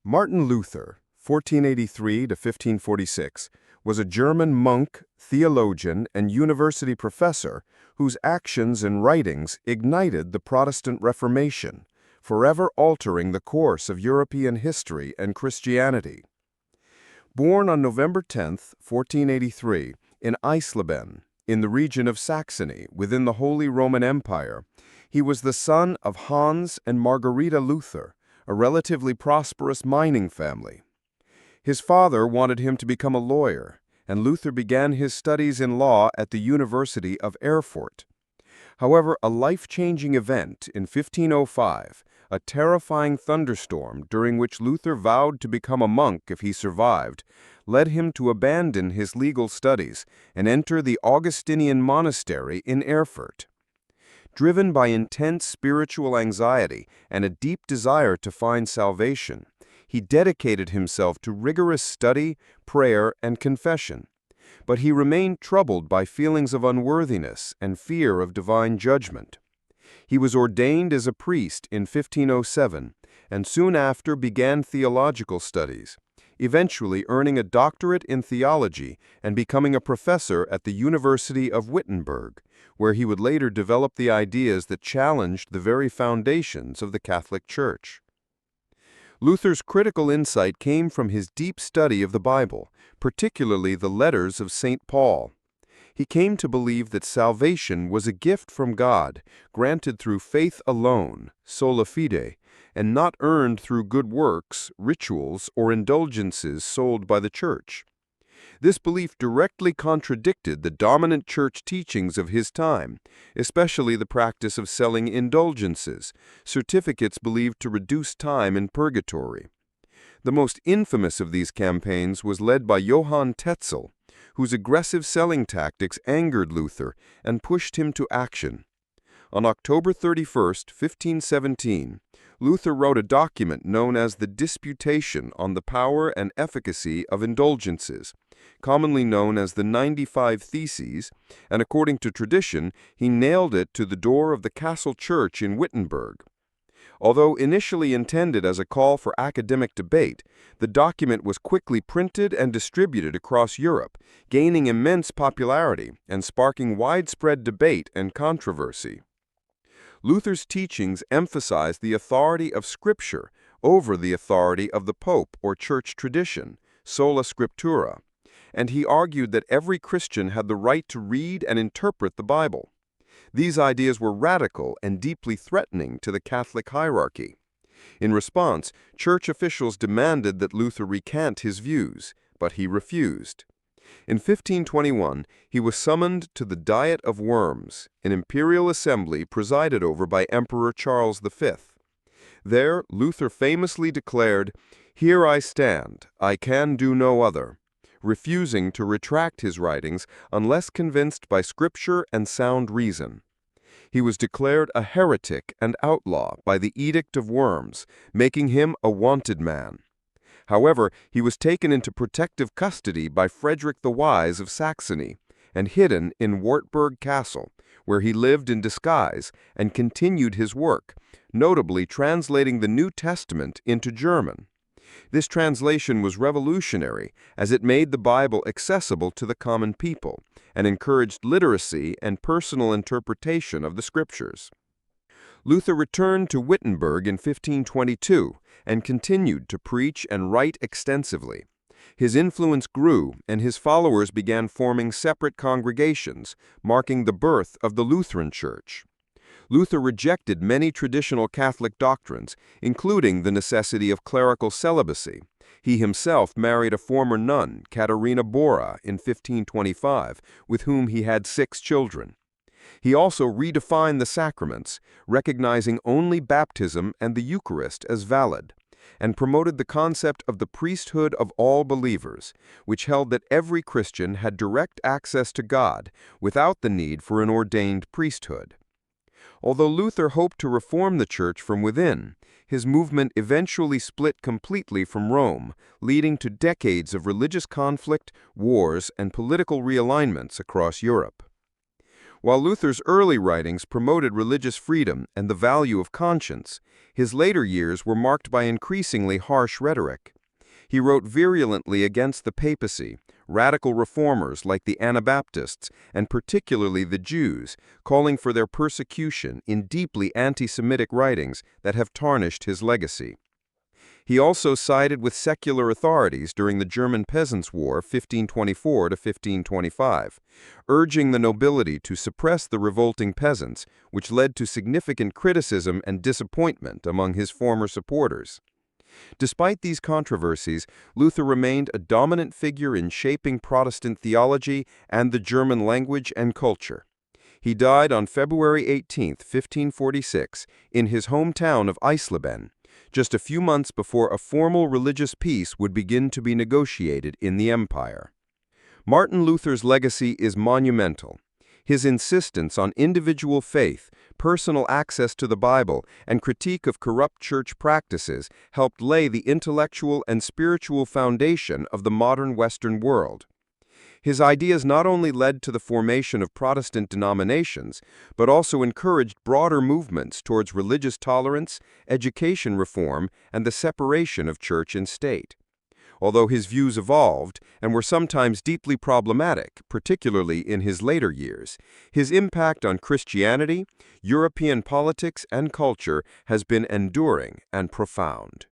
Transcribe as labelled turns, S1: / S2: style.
S1: Martin Luther, 1483 to 1546, was a German monk, theologian, and university professor whose actions and writings ignited the Protestant Reformation, forever altering the course of European history and Christianity. Born on November 10, 1483, in Eisleben, in the region of Saxony within the Holy Roman Empire, he was the son of Hans and Margareta Luther, a relatively prosperous mining family. His father wanted him to become a lawyer, and Luther began his studies in law at the University of Erfurt. However, a life-changing event in 1505, a terrifying thunderstorm during which Luther vowed to become a monk if he survived, led him to abandon his legal studies and enter the Augustinian monastery in Erfurt. Driven by intense spiritual anxiety and a deep desire to find salvation, he dedicated himself to rigorous study, prayer, and confession. But he remained troubled by feelings of unworthiness and fear of divine judgment. He was ordained as a priest in 1507 and soon after began theological studies, eventually earning a doctorate in theology and becoming a professor at the University of Wittenberg, where he would later develop the ideas that challenged the very foundations of the Catholic Church. Luther's critical insight came from his deep study of the Bible, particularly the letters of St. Paul. He came to believe that salvation was a gift from God, granted through faith alone, sola fide, and not earned through good works, rituals, or indulgences sold by the Church. This belief directly contradicted the dominant church teachings of his time, especially the practice of selling indulgences, certificates believed to reduce time in purgatory. The most infamous of these campaigns was led by Johann Tetzel, whose aggressive selling tactics angered Luther and pushed him to action. On October 31, 1517, Luther wrote a document known as the Disputation on the Power and Efficacy of Indulgences, commonly known as the 95 Theses, and according to tradition, he nailed it to the door of the castle church in Wittenberg. Although initially intended as a call for academic debate, the document was quickly printed and distributed across Europe, gaining immense popularity and sparking widespread debate and controversy. Luther's teachings emphasized the authority of Scripture over the authority of the Pope or church tradition, sola scriptura, and he argued that every Christian had the right to read and interpret the Bible. These ideas were radical and deeply threatening to the Catholic hierarchy. In response, church officials demanded that Luther recant his views, but he refused. In 1521, he was summoned to the Diet of Worms, an imperial assembly presided over by Emperor Charles V. There, Luther famously declared, "Here I stand, I can do no other," refusing to retract his writings unless convinced by Scripture and sound reason. He was declared a heretic and outlaw by the Edict of Worms, making him a wanted man. However, he was taken into protective custody by Frederick the Wise of Saxony and hidden in Wartburg Castle, where he lived in disguise and continued his work, notably translating the New Testament into German. This translation was revolutionary as it made the Bible accessible to the common people and encouraged literacy and personal interpretation of the Scriptures. Luther returned to Wittenberg in 1522 and continued to preach and write extensively. His influence grew, and his followers began forming separate congregations, marking the birth of the Lutheran Church. Luther rejected many traditional Catholic doctrines, including the necessity of clerical celibacy. He himself married a former nun, Katharina Bora, in 1525, with whom he had 6 children. He also redefined the sacraments, recognizing only baptism and the Eucharist as valid, and promoted the concept of the priesthood of all believers, which held that every Christian had direct access to God without the need for an ordained priesthood. Although Luther hoped to reform the Church from within, his movement eventually split completely from Rome, leading to decades of religious conflict, wars, and political realignments across Europe. While Luther's early writings promoted religious freedom and the value of conscience, his later years were marked by increasingly harsh rhetoric. He wrote virulently against the papacy, radical reformers like the Anabaptists, and particularly the Jews, calling for their persecution in deeply anti-Semitic writings that have tarnished his legacy. He also sided with secular authorities during the German Peasants War 1524 to 1525, urging the nobility to suppress the revolting peasants, which led to significant criticism and disappointment among his former supporters. Despite these controversies, Luther remained a dominant figure in shaping Protestant theology and the German language and culture. He died on February 18, 1546, in his hometown of Eisleben, just a few months before a formal religious peace would begin to be negotiated in the empire. Martin Luther's legacy is monumental. His insistence on individual faith, personal access to the Bible, and critique of corrupt church practices helped lay the intellectual and spiritual foundation of the modern Western world. His ideas not only led to the formation of Protestant denominations, but also encouraged broader movements towards religious tolerance, education reform, and the separation of church and state. Although his views evolved and were sometimes deeply problematic, particularly in his later years, his impact on Christianity, European politics, and culture has been enduring and profound.